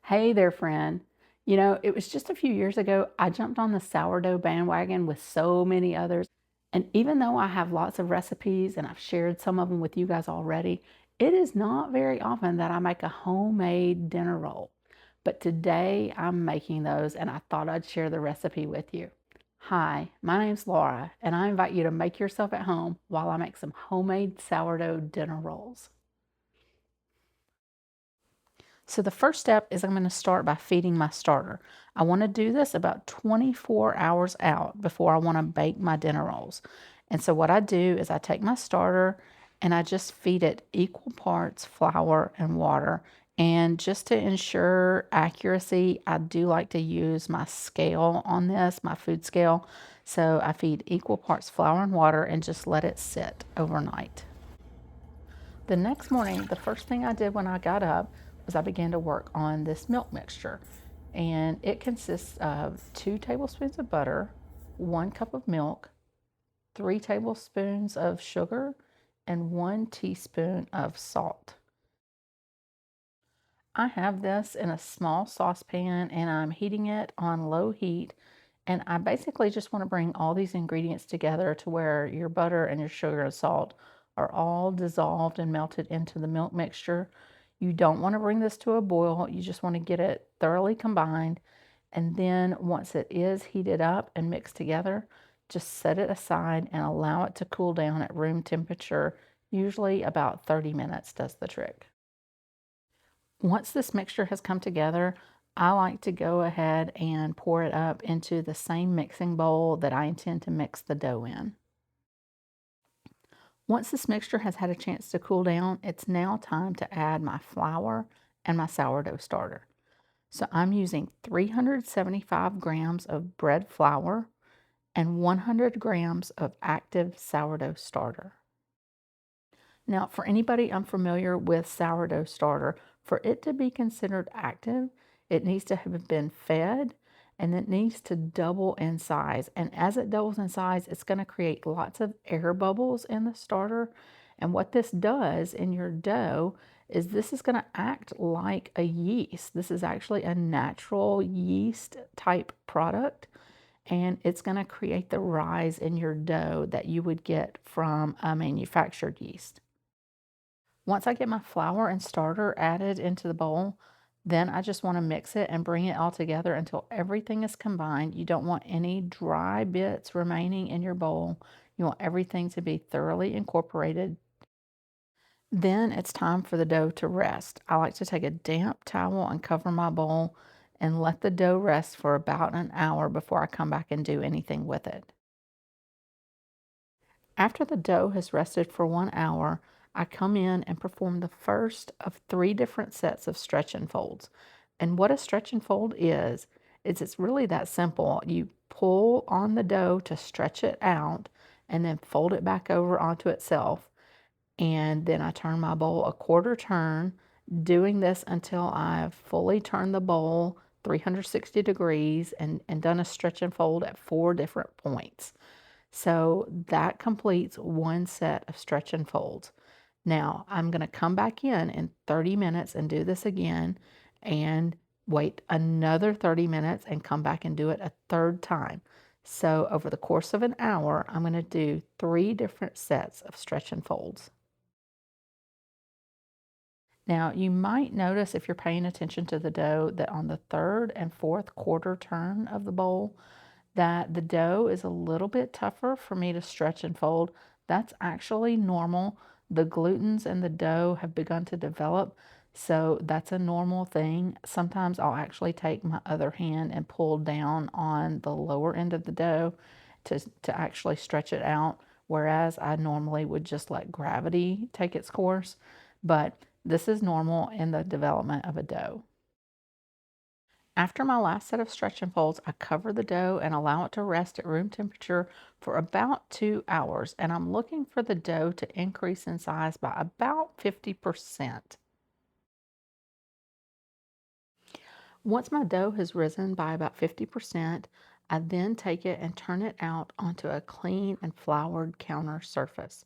Hey there, friend. It was just a few years ago, I jumped on the sourdough bandwagon with so many others. And even though I have lots of recipes and I've shared some of them with you guys already, it is not very often that I make a homemade dinner roll. But today I'm making those and I thought I'd share the recipe with you. Hi, my name's Laura, and I invite you to make yourself at home while I make some homemade sourdough dinner rolls. So the first step is I'm going to start by feeding my starter. I want to do this about 24 hours out before I want to bake my dinner rolls. And so what I do is I take my starter and I just feed it equal parts flour and water. And just to ensure accuracy, I do like to use my scale on this, my food scale. So I feed equal parts flour and water and just let it sit overnight. The next morning, the first thing I did when I got up was I began to work on this milk mixture. And it consists of 2 tablespoons of butter, 1 cup of milk, 3 tablespoons of sugar, and 1 teaspoon of salt. I have this in a small saucepan and I'm heating it on low heat. And I basically just want to bring all these ingredients together to where your butter and your sugar and salt are all dissolved and melted into the milk mixture. You don't want to bring this to a boil. You just want to get it thoroughly combined. And then once it is heated up and mixed together, just set it aside and allow it to cool down at room temperature. Usually about 30 minutes does the trick. Once this mixture has come together, I like to go ahead and pour it up into the same mixing bowl that I intend to mix the dough in. Once this mixture has had a chance to cool down, it's now time to add my flour and my sourdough starter. So I'm using 375 grams of bread flour and 100 grams of active sourdough starter. Now, for anybody unfamiliar with sourdough starter, for it to be considered active, it needs to have been fed and it needs to double in size. And as it doubles in size, it's going to create lots of air bubbles in the starter. And what this does in your dough is this is going to act like a yeast. This is actually a natural yeast type product. And it's going to create the rise in your dough that you would get from a manufactured yeast. Once I get my flour and starter added into the bowl, then I just want to mix it and bring it all together until everything is combined. You don't want any dry bits remaining in your bowl. You want everything to be thoroughly incorporated. Then it's time for the dough to rest. I like to take a damp towel and cover my bowl and let the dough rest for about an hour before I come back and do anything with it. After the dough has rested for 1 hour, I come in and perform the first of 3 different sets of stretch and folds. And what a stretch and fold is it's really that simple. You pull on the dough to stretch it out and then fold it back over onto itself. And then I turn my bowl a quarter turn, doing this until I've fully turned the bowl 360 degrees and done a stretch and fold at 4 different points. So that completes 1 set of stretch and folds. Now I'm going to come back in 30 minutes and do this again and wait another 30 minutes and come back and do it a third time. So over the course of an hour, I'm going to do 3 different sets of stretch and folds. Now, you might notice if you're paying attention to the dough that on the third and fourth quarter turn of the bowl, that the dough is a little bit tougher for me to stretch and fold. That's actually normal. The glutens in the dough have begun to develop, so that's a normal thing. Sometimes I'll actually take my other hand and pull down on the lower end of the dough to actually stretch it out, whereas I normally would just let gravity take its course. But this is normal in the development of a dough. After my last set of stretch and folds, I cover the dough and allow it to rest at room temperature for about 2 hours. And I'm looking for the dough to increase in size by about 50%. Once my dough has risen by about 50%, I then take it and turn it out onto a clean and floured counter surface.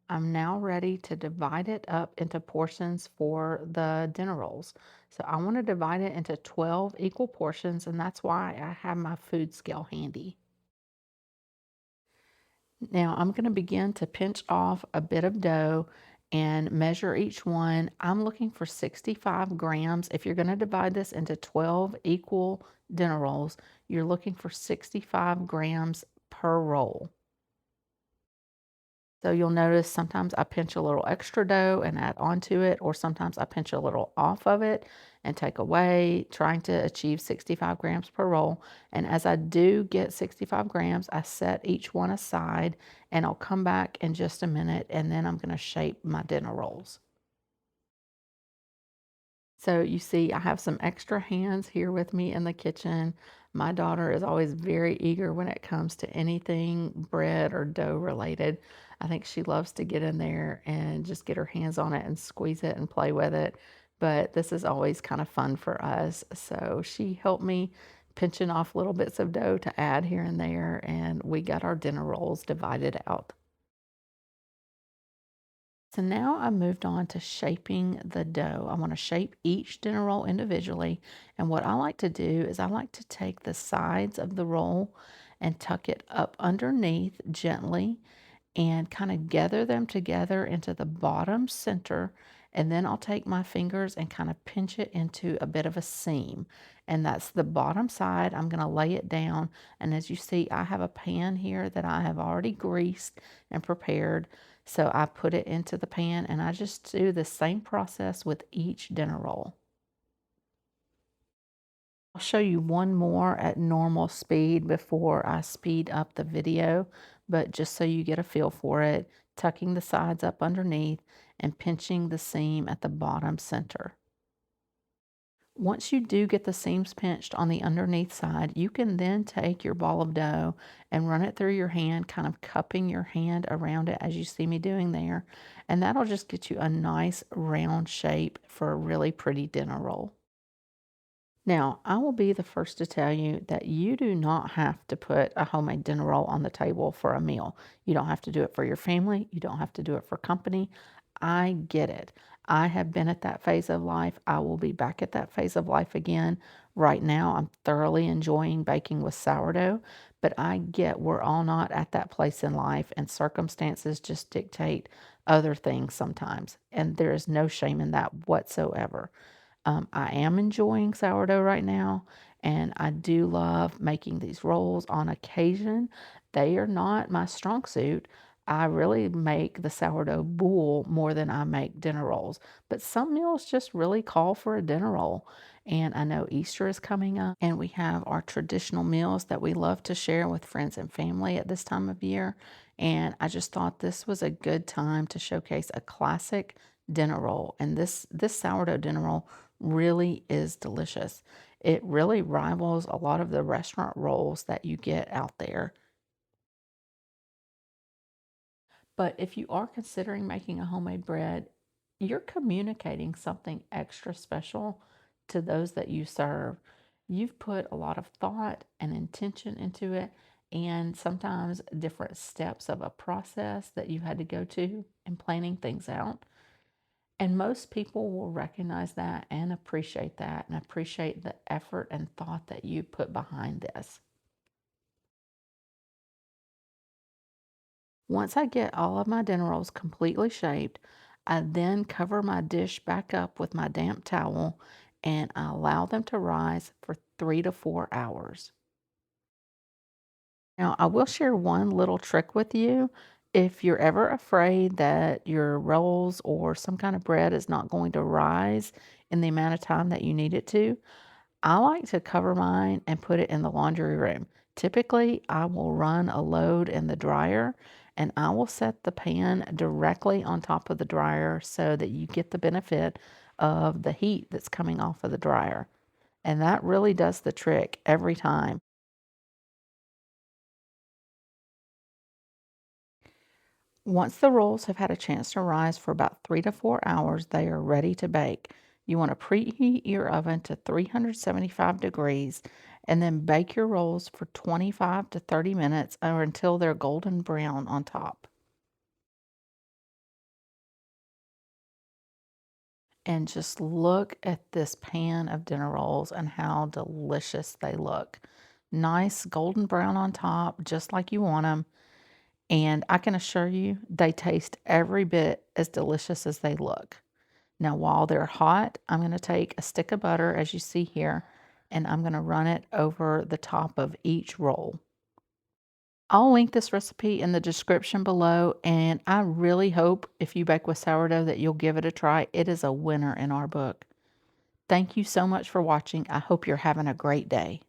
I'm now ready to divide it up into portions for the dinner rolls. So I want to divide it into 12 equal portions, and that's why I have my food scale handy. Now I'm going to begin to pinch off a bit of dough and measure each one. I'm looking for 65 grams. If you're going to divide this into 12 equal dinner rolls, you're looking for 65 grams per roll. So you'll notice sometimes I pinch a little extra dough and add onto it, or sometimes I pinch a little off of it and take away, trying to achieve 65 grams per roll. And as I do get 65 grams, I set each one aside and I'll come back in just a minute and then I'm going to shape my dinner rolls. So you see, I have some extra hands here with me in the kitchen. My daughter is always very eager when it comes to anything bread or dough related. I think she loves to get in there and just get her hands on it and squeeze it and play with it. But this is always kind of fun for us. So she helped me pinching off little bits of dough to add here and there, and we got our dinner rolls divided out. So now I moved on to shaping the dough. I want to shape each dinner roll individually. And what I like to do is I like to take the sides of the roll and tuck it up underneath gently and kind of gather them together into the bottom center. And then I'll take my fingers and kind of pinch it into a bit of a seam. And that's the bottom side. I'm going to lay it down. And as you see, I have a pan here that I have already greased and prepared. So I put it into the pan and I just do the same process with each dinner roll. I'll show you one more at normal speed before I speed up the video, but just so you get a feel for it, tucking the sides up underneath and pinching the seam at the bottom center. Once you do get the seams pinched on the underneath side, you can then take your ball of dough and run it through your hand, kind of cupping your hand around it as you see me doing there. And that'll just get you a nice round shape for a really pretty dinner roll. Now, I will be the first to tell you that you do not have to put a homemade dinner roll on the table for a meal. You don't have to do it for your family. You don't have to do it for company. I get it. I have been at that phase of life. I will be back at that phase of life again. Right now, I'm thoroughly enjoying baking with sourdough, but I get we're all not at that place in life, and circumstances just dictate other things sometimes. And there is no shame in that whatsoever. I am enjoying sourdough right now, and I do love making these rolls on occasion. They are not my strong suit. I really make the sourdough bowl more than I make dinner rolls. But some meals just really call for a dinner roll. And I know Easter is coming up, and we have our traditional meals that we love to share with friends and family at this time of year. And I just thought this was a good time to showcase a classic dinner roll. And this sourdough dinner roll really is delicious. It really rivals a lot of the restaurant rolls that you get out there. But if you are considering making a homemade bread, you're communicating something extra special to those that you serve. You've put a lot of thought and intention into it, and sometimes different steps of a process that you had to go to in planning things out. And most people will recognize that and appreciate the effort and thought that you put behind this. Once I get all of my dinner rolls completely shaped, I then cover my dish back up with my damp towel and I allow them to rise for 3 to 4 hours. Now, I will share one little trick with you. If you're ever afraid that your rolls or some kind of bread is not going to rise in the amount of time that you need it to, I like to cover mine and put it in the laundry room. Typically, I will run a load in the dryer and I will set the pan directly on top of the dryer so that you get the benefit of the heat that's coming off of the dryer. And that really does the trick every time. Once the rolls have had a chance to rise for about 3 to 4 hours, they are ready to bake. You want to preheat your oven to 375 degrees and then bake your rolls for 25 to 30 minutes or until they're golden brown on top. and just look at this pan of dinner rolls and how delicious they look. Nice golden brown on top, just like you want them. And I can assure you, they taste every bit as delicious as they look. Now, while they're hot, I'm going to take a stick of butter, as you see here, and I'm going to run it over the top of each roll. I'll link this recipe in the description below, and I really hope if you bake with sourdough that you'll give it a try. It is a winner in our book. Thank you so much for watching. I hope you're having a great day.